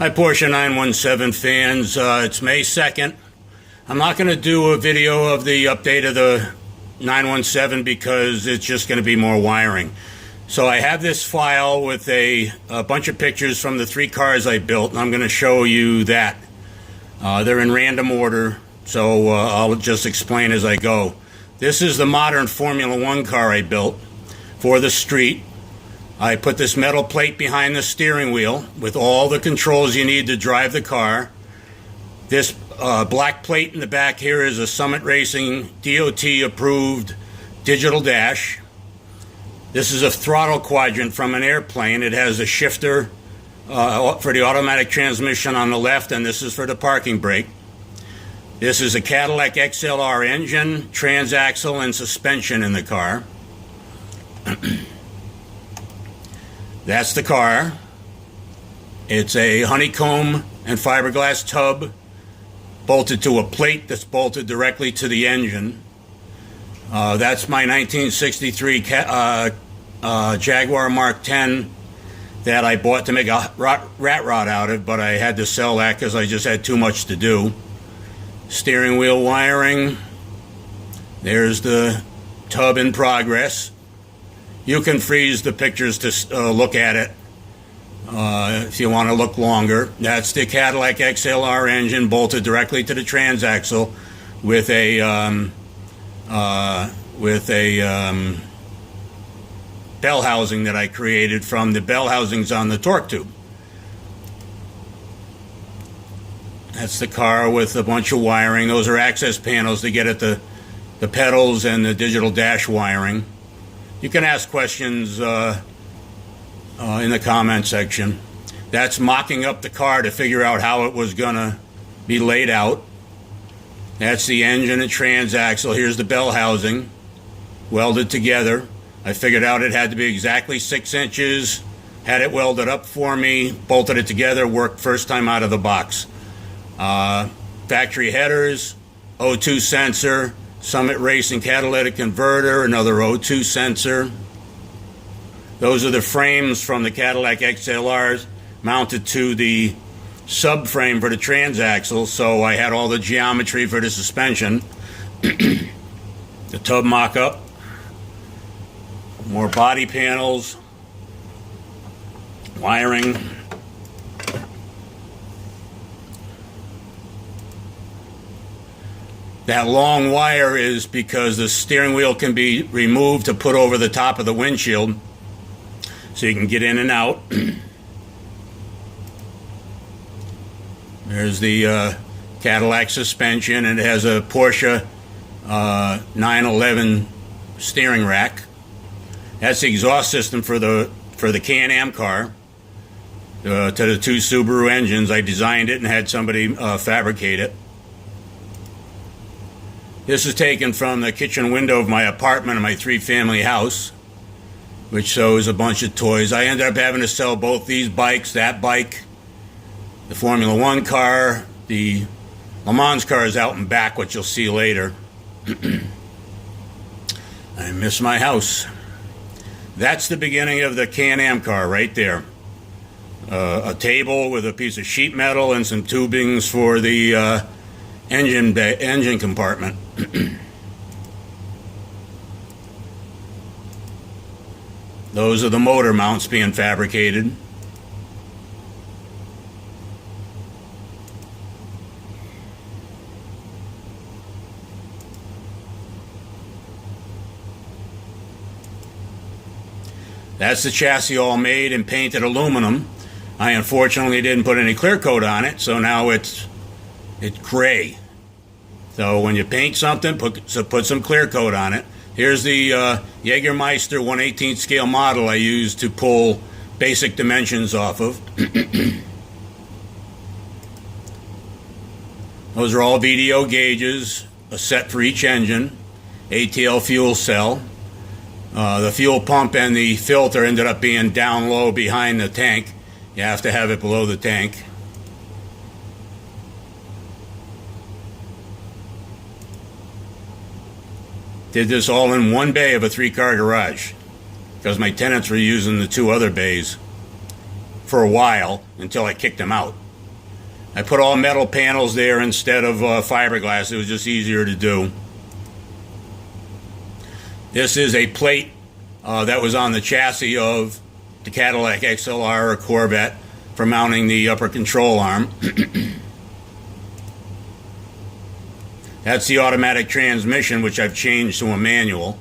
Hi Porsche 917 fans, it's May 2nd. I'm not going to do a video of the update of the 917 because it's just going to be more wiring. So I have this file with a bunch of pictures from the 3 cars I built, and I'm going to show you that. They're in random order, so I'll just explain as I go. This is the modern Formula 1 car I built for the street. I put this metal plate behind the steering wheel with all the controls you need to drive the car. This black plate in the back here is a Summit Racing DOT approved digital dash. This is a throttle quadrant from an airplane. It has a shifter for the automatic transmission on the left, and this is for the parking brake. This is a Cadillac XLR engine, transaxle, and suspension in the car. That's the car. It's a honeycomb and fiberglass tub bolted to a plate that's bolted directly to the engine. That's my 1963 Jaguar Mark 10 that I bought to make a rat rod out of, but I had to sell that because I just had too much to do. Steering wheel wiring. There's the tub in progress. You can freeze the pictures to look at it if you want to look longer. That's the Cadillac XLR engine bolted directly to the transaxle with a bell housing that I created from the bell housings on the torque tube. That's the car with a bunch of wiring. Those are access panels to get at the pedals and the digital dash wiring. You can ask questions in the comment section. That's mocking up the car to figure out how it was going to be laid out. That's the engine and transaxle. Here's the bell housing welded together. I figured out it had to be exactly 6 inches, had it welded up for me, bolted it together, worked first time out of the box. Factory headers, O2 sensor, Summit Racing catalytic converter, another O2 sensor. Those are the frames from the Cadillac XLRs mounted to the subframe for the transaxle, so I had all the geometry for the suspension. The tub mock-up. More body panels. Wiring. That long wire is because the steering wheel can be removed to put over the top of the windshield so you can get in and out. There's the Cadillac suspension, and it has a Porsche 911 steering rack. That's the exhaust system for the Can-Am car to the 2 Subaru engines. I designed it and had somebody fabricate it. This is taken from the kitchen window of my apartment in my 3-family house, which shows a bunch of toys. I ended up having to sell both these bikes, that bike, the Formula 1 car, the Lemans car is out and back, which you'll see later. I miss my house. That's the beginning of the Can-Am car right there. A table with a piece of sheet metal and some tubings for the engine compartment. Those are the motor mounts being fabricated. That's the chassis all made and painted aluminum. I unfortunately didn't put any clear coat on it, so now it's gray. So when you paint something, put some clear coat on it. Here's the Jägermeister 1/18 scale model I used to pull basic dimensions off of. Those are all VDO gauges, a set for each engine, ATL fuel cell. The fuel pump and the filter ended up being down low behind the tank. You have to have it below the tank. Did this all in one bay of a 3-car garage because my tenants were using the 2 other bays for a while until I kicked them out. I put all metal panels there instead of fiberglass. It was just easier to do. This is a plate that was on the chassis of the Cadillac XLR or Corvette for mounting the upper control arm. That's the automatic transmission, which I've changed to a manual.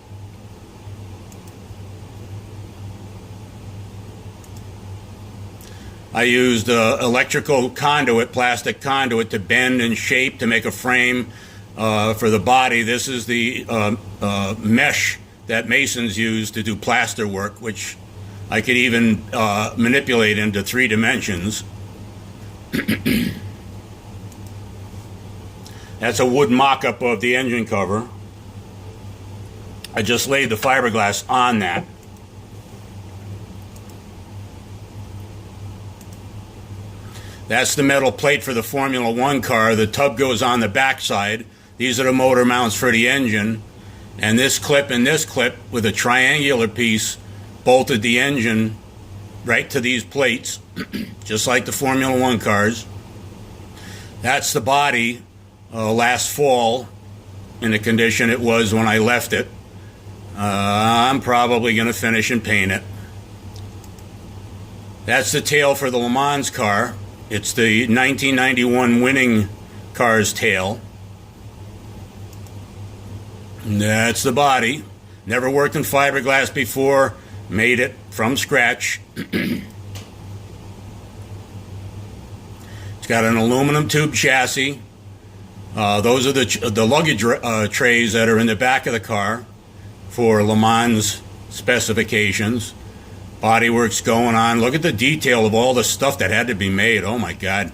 I used electrical conduit, plastic conduit, to bend and shape to make a frame for the body. This is the mesh that masons use to do plaster work, which I could even manipulate into 3 dimensions. That's a wood mock-up of the engine cover. I just laid the fiberglass on that. That's the metal plate for the Formula One car. The tub goes on the backside. These are the motor mounts for the engine. And this clip and this clip with a triangular piece bolted the engine right to these plates, just like the Formula One cars. That's the body last fall in the condition it was when I left it. I'm probably going to finish and paint it. That's the tail for the Lemans car. It's the 1991 winning car's tail. And that's the body. Never worked in fiberglass before. Made it from scratch. It's got an aluminum tube chassis. Those are the luggage trays that are in the back of the car for Lemans specifications. Bodywork's going on. Look at the detail of all the stuff that had to be made. Oh my God.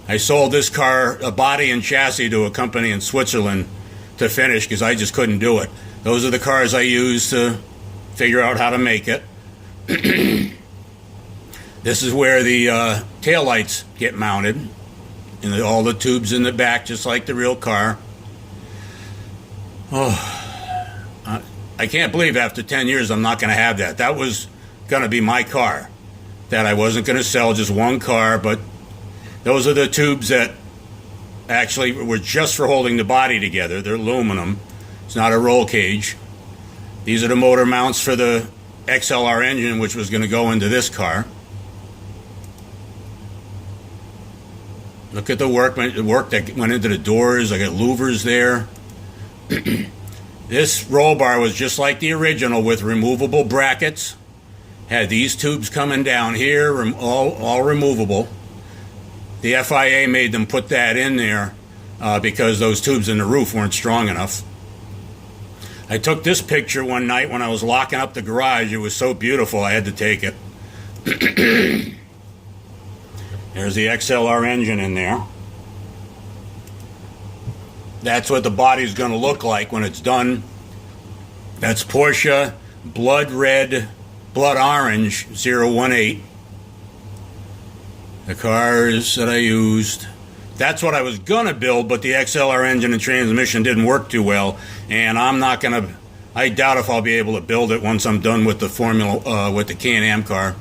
I sold this car, a body and chassis, to a company in Switzerland to finish because I just couldn't do it. Those are the cars I used to figure out how to make it. This is where the taillights get mounted. And all the tubes in the back, just like the real car. Oh, I can't believe after 10 years I'm not going to have that. That was going to be my car. That I wasn't going to sell, just one car, but those are the tubes that actually were just for holding the body together. They're aluminum. It's not a roll cage. These are the motor mounts for the XLR engine, which was going to go into this car. Look at the work that went into the doors. I got louvers there. This roll bar was just like the original with removable brackets. Had these tubes coming down here, all removable. The FIA made them put that in there because those tubes in the roof weren't strong enough. I took this picture one night when I was locking up the garage. It was so beautiful I had to take it. There's the XLR engine in there. That's what the body's going to look like when it's done. That's Porsche Blood Orange 018. The cars that I used. That's what I was going to build, but the XLR engine and transmission didn't work too well, and I doubt if I'll be able to build it once I'm done with the with the Can-Am car.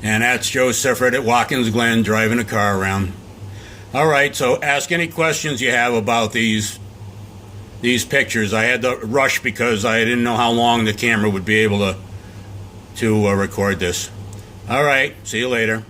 And that's Joe Seffert at Watkins Glen driving a car around. All right, so ask any questions you have about these pictures. I had to rush because I didn't know how long the camera would be able to record this. All right, see you later.